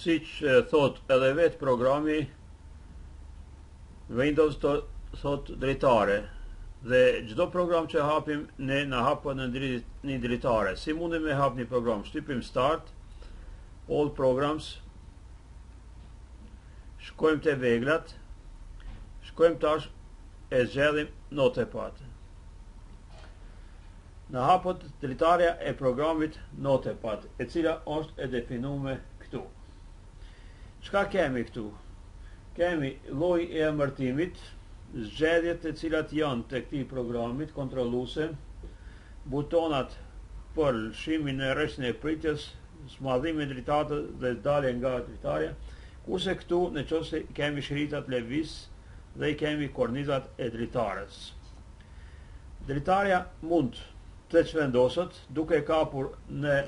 siç thot edhe vetë programi, Windows thot dritare, dhe çdo program që hapim ne na hap në një dritare. Si mundim me hap një program? Shtypim Start, All Programs, shkojmë te veglat, shkojmë tash e zgjedhim Notepad. Na hapot dritarja e programit Notepad, e cila është e definuar këtu. Çka kemi këtu? Kemi lloj e emërtimit, zgjedhjet e cilat janë të këtij programit, kontrolluese, butonat për lëshimin e rreshtën e pritjes, smadhimin e dritarës dhe dalje nga dritarja, kurse këtu në qoftë kemi shiritat lëviz dhe i kemi kornizat e dritarës. Dritarja mund të çvendoset duke kapur në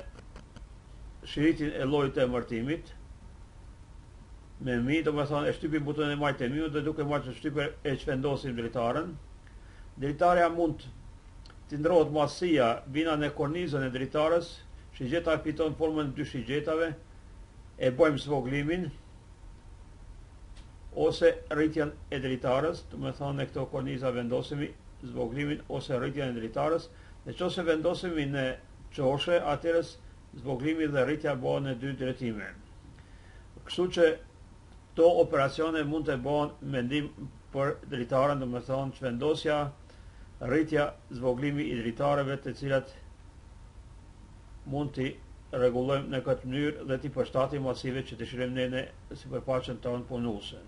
shiritin e llojit të emërtimit, me mi, do me thonë, e shtypim butonin e majtë e miu dhe duke marrë që shtyper e çvendosim dritaren. Dritarja mund të ndrohet masia bina në kornizën e dritarës, shigjeta fiton formën 2 shigjetave, e bëjmë zvoglimin, ose rritjen e dritarës, do me thonë, në këto korniza vendosimi zvoglimin ose rritjen e dritarës, në qoftë se vendosimi në qoshe, atëherës zvoglimi dhe rritja bëhen në 2 drejtime. Kështu që këto operacione mund të bëhen me ndihmë për dritarën, do me thonë çvendosja, rritja, zvoglimi i dritarëve, të cilat mund t'i rregullojmë në këtë mënyrë dhe t'i përshtatim masive që dëshirojmë ne në sipërfaqen tonë punuese.